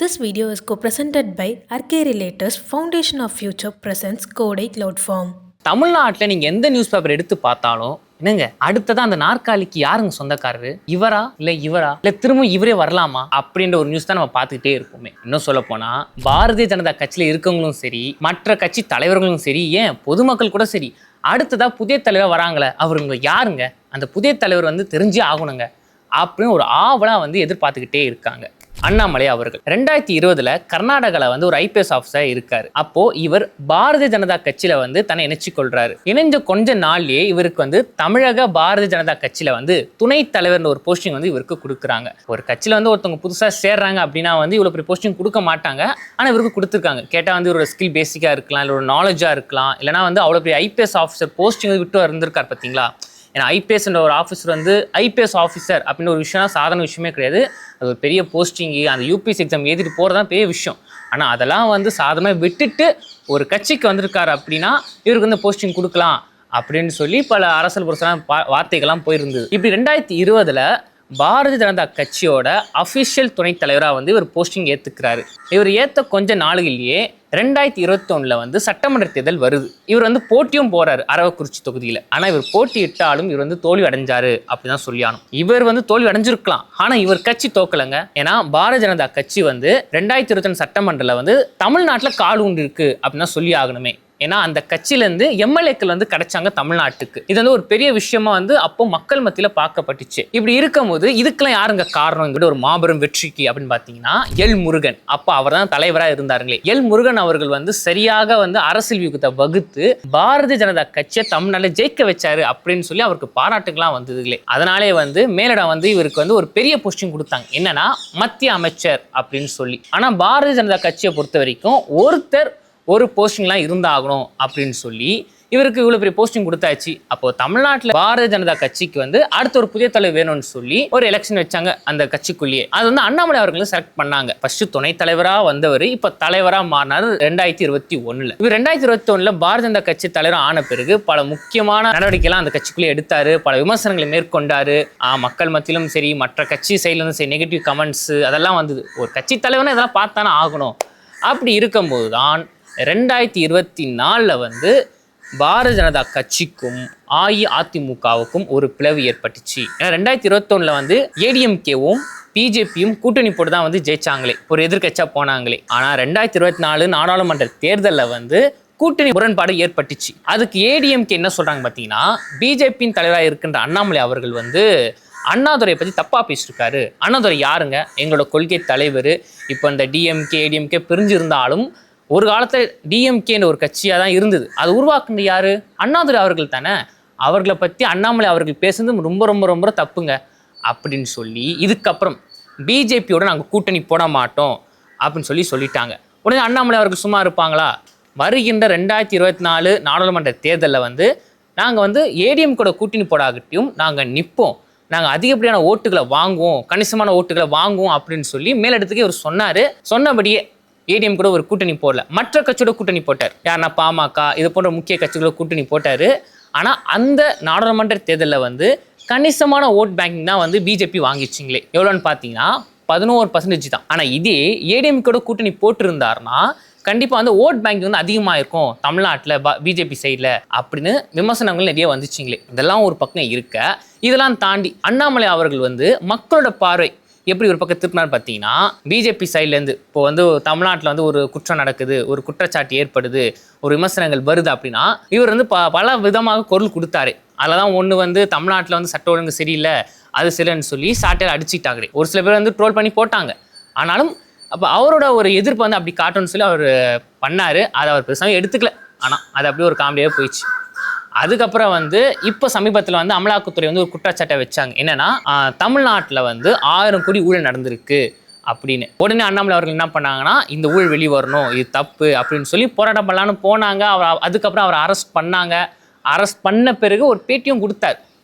This video is co-presented by RK Relators Foundation of Future presents Kodai Cloud Form. தமிழ்நாட்டில் நீங்கள் எந்த news paper எடுத்து பார்த்தாலும் என்னங்க அடுத்ததான் அந்த நாற்காலிக்கு யாருங்க சொந்தக்காரரு, இவரா இல்லை இவரா இல்லை திரும்ப இவரே வரலாமா அப்படின்ற ஒரு நியூஸ் தான் நம்ம பார்த்துக்கிட்டே இருப்போமே. இன்னும் சொல்ல போனா பாரதிய ஜனதா கட்சியில் இருக்கவங்களும் சரி, மற்ற கட்சி தலைவர்களும் சரி, ஏன் பொதுமக்கள் கூட சரி, அடுத்ததா புதிய தலைவர் வராங்களே அவருங்க யாருங்க, அந்த புதிய தலைவர் தெரிஞ்சே ஆகணுங்க அப்படின்னு ஒரு ஆவலா எதிர்பார்த்துக்கிட்டே இருக்காங்க. அண்ணாமலை அவர்கள் 2020 கர்நாடகாவில் ஒரு ஐபிஎஸ் ஆஃபீஸர் இருக்காரு. அப்போ இவர் பாரதிய ஜனதா கட்சியில தன்னை இணைச்சு கொள்றாரு. இணைஞ்ச கொஞ்ச நாள்லயே இவருக்கு தமிழக பாரதிய ஜனதா கட்சியில துணை தலைவர் ஒரு போஸ்டிங் இவருக்கு கொடுக்குறாங்க. ஒரு கட்சியில ஒருத்தவங்க புதுசா சேர்றாங்க அப்படின்னா இவ்வளவு பெரிய போஸ்டிங் கொடுக்க மாட்டாங்க. ஆனா இவருக்கு கொடுத்துருக்காங்க. கேட்டா இவரோட ஸ்கில் பேசிக்கா இருக்கலாம், இல்லை ஒரு நாலேஜா இருக்கலாம், இல்லைன்னா அவ்வளவு பெரிய ஐபிஎஸ் ஆஃபீஸர் போஸ்டிங் விட்டு இருந்திருக்காரு பார்த்தீங்களா. ஏன்னா ஐபிஎஸ்ன்ற ஒரு ஆஃபீஸர் ஐபிஎஸ் ஆஃபீஸர் அப்படின்னு ஒரு விஷயம் சாதாரண விஷயமே கிடையாது. அது ஒரு பெரிய போஸ்டிங்கு, அந்த யூபிஎஸ் எக்ஸாம் எழுதிட்டு போகிறதான் பெரிய விஷயம். ஆனால் அதெல்லாம் சாதாரணமாக விட்டுட்டு ஒரு கட்சிக்கு வந்திருக்காரு அப்படின்னா இவருக்கு போஸ்டிங் கொடுக்கலாம் அப்படின்னு சொல்லி பல அரசியல் புரட்சியான வார்த்தைகள்லாம் போயிருந்தது. இப்படி 2020 பாரதிய ஜனதா கட்சியோட அஃபிஷியல் துணைத் தலைவராக இவர் போஸ்டிங் ஏற்றுக்கிறாரு. இவர் ஏற்ற கொஞ்ச நாளுகளிலேயே 2021 சட்டமன்ற தேர்தல் வருது. இவர் போட்டியும் போறாரு அரவக்குறிச்சி தொகுதியில். ஆனால் இவர் போட்டியிட்டாலும் இவர் தோல்வி அடைஞ்சாரு அப்படிதான் சொல்லியானும். இவர் தோல்வி அடைஞ்சிருக்கலாம், ஆனால் இவர் கட்சி தோக்கலைங்க. ஏன்னா பாரதிய ஜனதா கட்சி 2021 சட்டமன்றத்தில் தமிழ்நாட்டில் கால் உண்டு இருக்கு அப்படின்னு சொல்லி ஆகணுமே. ஏன்னா அந்த கட்சியிலேருந்து எம்எல்ஏக்கள் கிடைச்சாங்க தமிழ்நாட்டுக்கு. இது ஒரு பெரிய விஷயமா அப்போ மக்கள் மத்தியில் பார்க்கப்பட்டுச்சு. இப்படி இருக்கும் போது இதுக்கெல்லாம் யாருங்க காரணம் ஒரு மாபெரும் வெற்றிக்கு அப்படின்னு பார்த்தீங்கன்னா எல் முருகன். அப்போ அவர் தான் தலைவராக இருந்தாருங்களே. எல் முருகன் அவர்கள் சரியாக அரசியல் வியூகத்தை வகுத்து பாரதிய ஜனதா கட்சியை தமிழ்நாட்டில் ஜெயிக்க வச்சாரு அப்படின்னு சொல்லி அவருக்கு பாராட்டுகள்லாம் வந்ததுங்களே. அதனாலே மேலிடம் இவருக்கு ஒரு பெரிய போஸ்டிங் கொடுத்தாங்க. என்னன்னா மத்திய அமைச்சர் அப்படின்னு சொல்லி. ஆனால் பாரதிய ஜனதா கட்சியை பொறுத்த வரைக்கும் ஒருத்தர் ஒரு போஸ்டிங்லாம் இருந்தாகணும் அப்படின்னு சொல்லி இவருக்கு இவ்வளவு பெரிய போஸ்டிங் கொடுத்தாச்சு. அப்போ தமிழ்நாட்டில் பாரதிய ஜனதா கட்சிக்கு அடுத்த ஒரு புதிய தலைவர் வேணும்னு சொல்லி ஒரு எலெக்ஷன் வச்சாங்க அந்த கட்சிக்குள்ளேயே. அது அண்ணாமலை அவர்களும் செலக்ட் பண்ணாங்க. ஃபர்ஸ்ட் துணை தலைவரா வந்தவர் இப்ப தலைவரா மாறினார் 2021. இவர் 2021 பாரதிய ஜனதா கட்சி தலைவர் ஆன பிறகு பல முக்கியமான நடவடிக்கைலாம் அந்த கட்சிக்குள்ளே எடுத்தாரு. பல விமர்சனங்களை மேற்கொண்டாரு. மக்கள் மத்தியிலும் சரி, மற்ற கட்சி சைட்ல சரி, நெகட்டிவ் கமெண்ட்ஸ் அதெல்லாம் ஒரு கட்சி தலைவர்னு இதெல்லாம் பார்த்தானே ஆகணும். அப்படி இருக்கும்போது தான் 2024 பாரதிய ஜனதா கட்சிக்கும் அஇஅதிமுகவுக்கும் ஒரு பிளவு ஏற்பட்டுச்சு. ஏன்னா 2021 ஏடிஎம்கேவும் பிஜேபியும் கூட்டணி போட்டு தான் ஜெயிச்சாங்களே, ஒரு எதிர்கட்சியா போனாங்களே. ஆனால் 2024 நாடாளுமன்ற தேர்தலில் கூட்டணி முரண்பாடு ஏற்பட்டுச்சு. அதுக்கு ஏடிஎம்கே என்ன சொல்றாங்க பார்த்தீங்கன்னா, பிஜேபியின் தலைவராக இருக்கின்ற அண்ணாமலை அவர்கள் அண்ணாதுரையை பற்றி தப்பாக பேசியிருக்காரு. அண்ணாதுரை யாருங்க, எங்களோட கொள்கை தலைவர். இப்போ இந்த டிஎம்கே ஏடிஎம்கே பிரிஞ்சு இருந்தாலும் ஒரு காலத்தில் டிஎம்கேன்னு ஒரு கட்சியாக தான் இருந்தது. அது உருவாக்குனது யாரு, அண்ணாதுரை அவர்கள் தானே. அவர்களை பற்றி அண்ணாமலை அவர்கள் பேசுனது ரொம்ப ரொம்ப ரொம்ப தப்புங்க அப்படின்னு சொல்லி இதுக்கப்புறம் பிஜேபியோட நாங்கள் கூட்டணி போட மாட்டோம் அப்படின்னு சொல்லிட்டாங்க. உடனே அண்ணாமலை அவர்கள் சும்மா இருப்பாங்களா? வருகின்ற 2024 நாடாளுமன்ற தேர்தலில் நாங்கள் ஏடிஎம் கூட கூட்டணி போடாகட்டியும் நாங்கள் நிற்போம், நாங்கள் அதிகப்படியான ஓட்டுகளை வாங்குவோம், கணிசமான ஓட்டுகளை வாங்குவோம் அப்படின்னு சொல்லி மேலிடத்துக்கே இவர் சொன்னார். சொன்னபடியே ஏடிஎம் கூட ஒரு கூட்டணி போடல, மற்ற கட்சியோட கூட்டணி போட்டார். யாருன்னா பாமக இது போன்ற முக்கிய கட்சிகளோட கூட்டணி போட்டார். ஆனால் அந்த நாடாளுமன்ற தேர்தலில் கணிசமான ஓட் பேங்கிங் தான் பிஜேபி வாங்கிச்சிங்களே. எவ்வளோன்னு பார்த்தீங்கன்னா 11% தான். ஆனால் இதே ஏடிஎம் கூட கூட்டணி போட்டிருந்தாருன்னா கண்டிப்பாக ஓட் பேங்க் அதிகமாக இருக்கும் தமிழ்நாட்டில் பிஜேபி சைடில் அப்படின்னு விமர்சனங்கள் நிறைய வந்துச்சுங்களே. இதெல்லாம் ஒரு பக்கம் இருக்க, இதெல்லாம் தாண்டி அண்ணாமலை அவர்கள் மக்களோட பார்வை எப்படி ஒரு பக்கம் திருப்பினார் பார்த்தீங்கன்னா, பிஜேபி சைட்லேருந்து இப்போ தமிழ்நாட்டில் ஒரு குற்றம் நடக்குது, ஒரு குற்றச்சாட்டு ஏற்படுது, ஒரு விமர்சனங்கள் வருது அப்படின்னா இவர் பல விதமாக குரல் கொடுத்தாரு. அதில் தான் ஒன்று தமிழ்நாட்டில் சட்ட ஒழுங்கு சரியில்லை, அது சரின்னு சொல்லி சாட்டையில் அடிச்சுட்டாங்க. ஒரு சில பேர் ட்ரோல் பண்ணி போட்டாங்க. ஆனாலும் அப்போ அவரோட ஒரு எதிர்ப்பு அப்படி காட்டணும்னு சொல்லி அவர் பண்ணார். அதை அவர் பெருசாக எடுத்துக்கல. ஆனால் அது அப்படியே ஒரு காமெடியாக போயிடுச்சு. அதுக்கப்புறம் இப்போ சமீபத்தில் அமலாக்கத்துறை ஒரு குற்றச்சாட்டை வச்சாங்க. என்னன்னா தமிழ்நாட்டில் 1000 கோடி ஊழல் நடந்திருக்கு அப்படின்னு. உடனே அண்ணாமலை அவர்கள் என்ன பண்ணாங்கன்னா, இந்த ஊழல் வெளியே வரணும், இது தப்பு அப்படின்னு சொல்லி போராட்டம் பண்ணலான்னு போனாங்க. அதுக்கப்புறம் அவரை அரெஸ்ட் பண்ணாங்க. அரெஸ்ட் பண்ண பிறகு ஒரு பேட்டியும் கொடுத்தார்.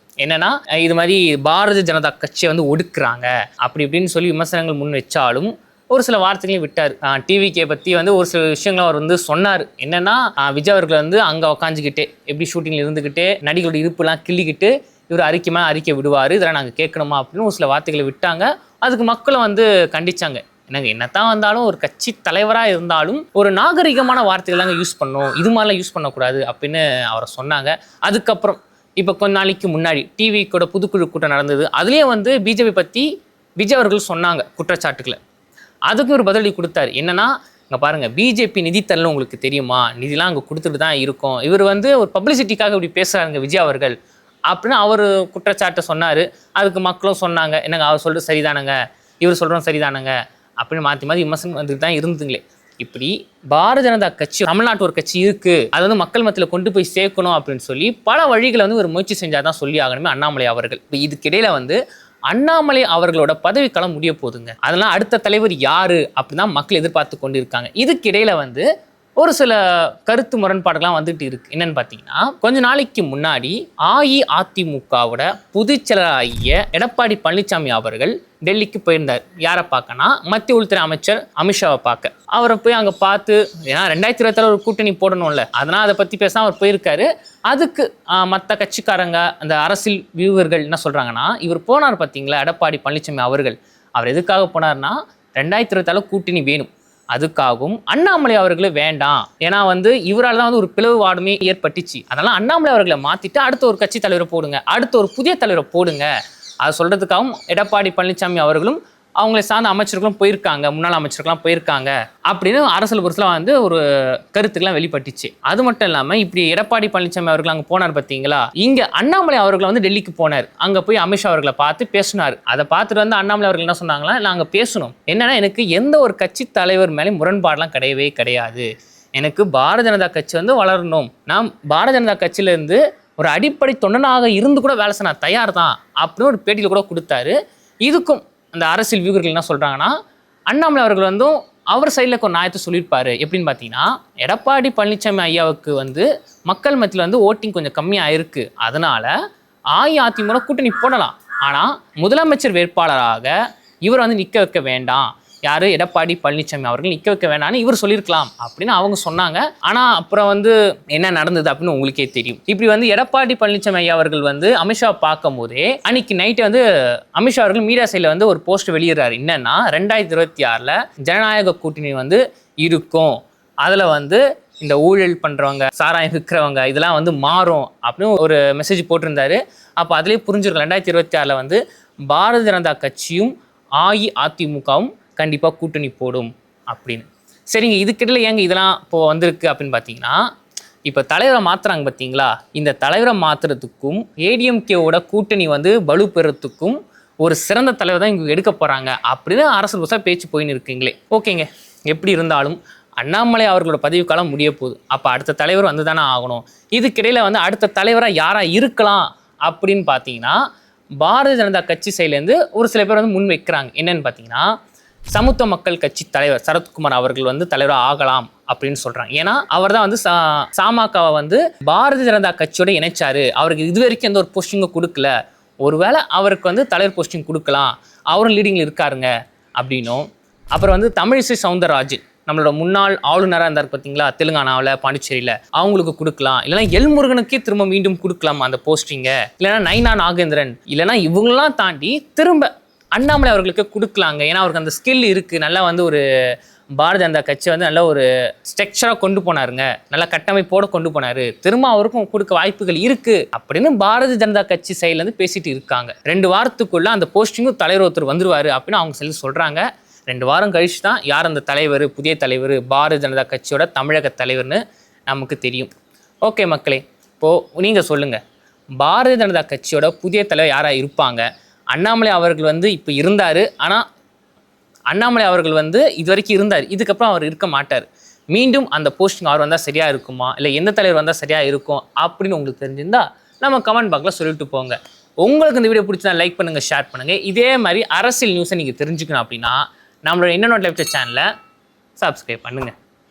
என்னன்னா, இது மாதிரி பாரதிய ஜனதா கட்சியை ஒடுக்குறாங்க அப்படி இப்படின்னு சொல்லி விமர்சனங்கள் முன் வச்சாலும் ஒரு சில வார்த்தைகளையும் விட்டார். டிவிக்கே பற்றி ஒரு சில விஷயங்களும் அவர் சொன்னார். என்னன்னா, விஜய் அவர்கள் அங்கே உக்காஞ்சிக்கிட்டே எப்படி ஷூட்டிங்கில் இருந்துக்கிட்டே நடிகளோட இருப்புலாம் கிள்ளிக்கிட்டு இவர் அறிக்கை விடுவார், இதெல்லாம் நாங்கள் கேட்கணுமா அப்படின்னு ஒரு சில வார்த்தைகளை விட்டாங்க. அதுக்கு மக்களும் கண்டிச்சாங்க. என்னங்க என்னத்தான் வந்தாலும் ஒரு கட்சி தலைவராக இருந்தாலும் ஒரு நாகரிகமான வார்த்தைகள் தாங்க யூஸ் பண்ணணும், இது மாதிரிலாம் யூஸ் பண்ணக்கூடாது அப்படின்னு அவரை சொன்னாங்க. அதுக்கப்புறம் இப்போ கொஞ்ச நாளைக்கு முன்னாடி டிவி கூட புதுக்குழு கூட்டம் நடந்தது. அதுலேயே வந்து பிஜேபி பற்றி விஜய் அவர்கள் சொன்னாங்க குற்றச்சாட்டுக்களை. அதுக்கு ஒரு பதிலடி கொடுத்தாரு. என்னன்னா, இங்கே பாருங்கள், பிஜேபி நிதித்தரல உங்களுக்கு தெரியுமா, நிதிலாம் அங்கே கொடுத்துட்டு தான் இருக்கும், இவர் வந்து ஒரு பப்ளிசிட்டிக்காக இப்படி பேசுகிறாருங்க விஜய் அவர்கள் அப்படின்னு அவர் குற்றச்சாட்டை சொன்னார். அதுக்கு மக்களும் சொன்னாங்க, என்னங்க அவர் சொல்கிறது சரிதானங்க, இவர் சொல்கிறோம் சரிதானங்க அப்படின்னு மாற்றி மாற்றி விமர்சனம் வந்துட்டு தான் இருந்துங்களே. இப்படி பாரதிய ஜனதா கட்சி தமிழ்நாட்டு ஒரு கட்சி இருக்குது, அது வந்து மக்கள் மத்தியில் கொண்டு போய் சேர்க்கணும் அப்படின்னு சொல்லி பல வழிகளை வந்து ஒரு முயற்சி செஞ்சால் தான் சொல்லி ஆகணுமே அண்ணாமலை அவர்கள். இப்போ இதுக்கிடையில் வந்து அண்ணாமலை அவர்களோட பதவிக்காலம் முடிய போகுதுங்க. அதெல்லாம் அடுத்த தலைவர் யாரு அப்படின்னு தான் மக்கள் எதிர்பார்த்து கொண்டு இருக்காங்க. இதுக்கிடையில வந்து ஒரு சில கருத்து முரண்பாடுகள்லாம் வந்துட்டு இருக்கு. என்னன்னு பார்த்தீங்கன்னா, கொஞ்ச நாளைக்கு முன்னாடி அஇஅதிமுகவோட பொதுச் செயலாளர் எடப்பாடி பழனிசாமி அவர்கள் டெல்லிக்கு போயிருந்தார். யாரை பார்க்கனா, மத்திய உள்துறை அமைச்சர் அமித்ஷாவை பார்க்க. அவரை போய் அங்கே பார்த்து, ஏன்னா 2027 ஒரு கூட்டணி போடணும்ல, அதனால் அதை பற்றி பேச அவர் போயிருக்காரு. அதுக்கு மற்ற கட்சிக்காரங்க, அந்த அரசியல் வியூவர்கள் என்ன சொல்கிறாங்கன்னா, இவர் போனார் பார்த்தீங்களா எடப்பாடி பழனிசாமி அவர்கள், அவர் எதுக்காக போனார்னா 2027 கூட்டணி வேணும், அதுக்காகவும் அண்ணாமலை அவர்களே வேண்டாம், ஏன்னா வந்து இவரால் தான் வந்து ஒரு பிளவு வாடுமே ஏற்பட்டுச்சு, அதனால அண்ணாமலை அவர்களை மாற்றிட்டு அடுத்த ஒரு கட்சி தலைவரை போடுங்க, அடுத்த ஒரு புதிய தலைவரை போடுங்க, அதை சொல்கிறதுக்காகவும் எடப்பாடி பழனிசாமி அவர்களும் அவங்களை சார்ந்த அமைச்சர்களும் போயிருக்காங்க, முன்னாள் அமைச்சர்கள்லாம் போயிருக்காங்க அப்படின்னு அரசியல் புரட்சியில் வந்து ஒரு கருத்துக்கெல்லாம் வெளிப்பட்டுச்சு. அது மட்டும் இல்லாமல் இப்படி எடப்பாடி பழனிசாமி அவர்கள் அங்கே போனார் பார்த்தீங்களா, இங்கே அண்ணாமலை அவர்கள் வந்து டெல்லிக்கு போனார். அங்கே போய் அமித்ஷா அவர்களை பார்த்து பேசினார். அதை பார்த்துட்டு வந்து அண்ணாமலை அவர்கள் என்ன சொன்னாங்களா, நாங்கள் பேசணும், என்னன்னா எனக்கு எந்த ஒரு கட்சி தலைவர் மேலே முரண்பாடெல்லாம் கிடையவே கிடையாது, எனக்கு பாரதிய ஜனதா கட்சி வந்து வளரணும், நான் பாரதிய ஜனதா கட்சியிலேருந்து ஒரு அடிப்படை தொண்டனாக இருந்து கூட வேலை செய்ய நான் தயார் தான் அப்படின்னு ஒரு பேட்டியில் கூட கொடுத்தாரு. இதுக்கும் அந்த அரசியல் வியூகர்கள் என்ன சொல்கிறாங்கன்னா, அண்ணாமலை அவர்கள் வந்து அவர் சைடில் ஒரு நியாயத்தை சொல்லியிருப்பாரு. எப்படின்னு பார்த்தீங்கன்னா, எடப்பாடி பழனிசாமி ஐயாவுக்கு வந்து மக்கள் மத்தியில் வந்து ஓட்டிங் கொஞ்சம் கம்மியாக இருக்குது, அதனால் அஇஅதிமுக கூட்டணி போடலாம், ஆனால் முதலமைச்சர் வேட்பாளராக இவர் வந்து நிற்க வைக்க வேண்டாம், யார் எடப்பாடி பழனிசாமி அவர்கள் நிற்க வைக்க வேண்டாம்னு இவர் சொல்லியிருக்கலாம் அப்படின்னு அவங்க சொன்னாங்க. ஆனால் அப்புறம் வந்து என்ன நடந்தது அப்படின்னு உங்களுக்கே தெரியும். இப்படி வந்து எடப்பாடி பழனிசாமி ஐயா அவர்கள் வந்து அமித்ஷா பார்க்கும் போதே அன்னைக்கு நைட்டு வந்து அமித்ஷா அவர்கள் மீடியா சைடில் வந்து ஒரு போஸ்ட் வெளியிடுறாரு. என்னன்னா, 2026 ஜனநாயக கூட்டணி வந்து இருக்கும், அதில் வந்து இந்த ஊழல் பண்ணுறவங்க, சாராயம் விற்கிறவங்க இதெல்லாம் வந்து மாறும் அப்படின்னு ஒரு மெசேஜ் போட்டிருந்தாரு. அப்போ அதிலே புரிஞ்சிருக்கும் 2026 வந்து பாரதிய ஜனதா கட்சியும் அஇஅதிமுகவும் கண்டிப்பாக கூட்டணி போடும் அப்படின்னு. சரிங்க, இதுக்கிடையில் ஏங்க இதெல்லாம் இப்போது வந்திருக்கு அப்படின்னு பார்த்தீங்கன்னா, இப்போ தலைவரை மாற்றுறாங்க பார்த்தீங்களா, இந்த தலைவரை மாற்றுறதுக்கும் ஏடிஎம்கேவோட கூட்டணி வந்து வலு பெறத்துக்கும் ஒரு சிறந்த தலைவர் தான் இங்கே எடுக்க போகிறாங்க அப்படின்னு அரசு புதுசாக பேச்சு போயின்னு இருக்குங்களே. ஓகேங்க, எப்படி இருந்தாலும் அண்ணாமலை அவர்களோட பதவிக்காலம் முடிய போகுது, அப்போ அடுத்த தலைவர் வந்து தானே ஆகணும். இதுக்கிடையில் வந்து அடுத்த தலைவராக யாராக இருக்கலாம் அப்படின்னு பார்த்தீங்கன்னா, பாரதிய ஜனதா கட்சி சைட்லேருந்து ஒரு சில பேர் வந்து முன் வைக்கிறாங்க. என்னன்னு பார்த்தீங்கன்னா, சமத்துவ மக்கள் கட்சி தலைவர் சரத்குமார் அவர்கள் வந்து தலைவராக ஆகலாம் அப்படின்னு சொல்கிறாங்க. ஏன்னா அவர் தான் வந்து சாமகவை வந்து பாரதிய ஜனதா கட்சியோட இணைச்சாரு, அவருக்கு இது வரைக்கும் எந்த ஒரு போஸ்டிங்கும் கொடுக்கல, ஒருவேளை அவருக்கு வந்து தலைவர் போஸ்டிங் கொடுக்கலாம், அவரும் லீடிங்கில் இருக்காருங்க அப்படின்னும். அப்புறம் வந்து தமிழிசை சவுந்தரராஜன் நம்மளோட முன்னாள் ஆளுநராக இருந்தார் பார்த்தீங்களா, தெலுங்கானாவில் பாண்டிச்சேரியில், அவங்களுக்கு கொடுக்கலாம், இல்லைனா எல்முருகனுக்கே திரும்ப மீண்டும் கொடுக்கலாம் அந்த போஸ்டிங்கை, இல்லைனா நைனா நாகேந்திரன், இல்லைனா இவங்களாம் தாண்டி திரும்ப அண்ணாமலை அவர்களுக்கு கொடுக்கலாங்க. ஏன்னா அவருக்கு அந்த ஸ்கில் இருக்குது, நல்லா வந்து ஒரு பாரதிய ஜனதா கட்சி வந்து நல்ல ஒரு ஸ்ட்ரக்சராக கொண்டு போனாருங்க, நல்ல கட்டமைப்போடு கொண்டு போனார், திரும்ப அவருக்கும் கொடுக்க வாய்ப்புகள் இருக்குது அப்படின்னு பாரதிய ஜனதா கட்சி சைட்லேருந்து பேசிட்டு இருக்காங்க. 2 வாரத்துக்குள்ளே அந்த போஸ்டிங்கும் தலைவர் ஒருத்தர் வந்துருவார் அப்படின்னு அவங்க சொல்லி சொல்கிறாங்க. 2 வாரம் கழிச்சு தான் யார் அந்த தலைவர், புதிய தலைவர், பாரதிய ஜனதா கட்சியோட தமிழக தலைவர்னு நமக்கு தெரியும். ஓகே மக்களே, இப்போது நீங்கள் சொல்லுங்கள், பாரதிய ஜனதா கட்சியோட புதிய தலைவர் யாராக இருப்பாங்க? அண்ணாமலை அவர்கள் வந்து இப்போ இருந்தார், ஆனால் அண்ணாமலை அவர்கள் வந்து இது வரைக்கும் இருந்தார், இதுக்கப்புறம் அவர் இருக்க மாட்டார், மீண்டும் அந்த போஸ்டிங் அவர் வந்தால் சரியாக இருக்குமா, இல்லை எந்த தலைவர் வந்தால் சரியாக இருக்கும் அப்படின்னு உங்களுக்கு தெரிஞ்சிருந்தால் நம்ம கமெண்ட் பாக்ஸில் சொல்லிட்டு போங்க. உங்களுக்கு இந்த வீடியோ பிடிச்சா லைக் பண்ணுங்கள், ஷேர் பண்ணுங்கள். இதே மாதிரி அரசியல் நியூஸை நீங்கள் தெரிஞ்சுக்கணும் அப்படின்னா நம்மளோட இன்னொரு லைவ் சேனலை சப்ஸ்கிரைப் பண்ணுங்கள்.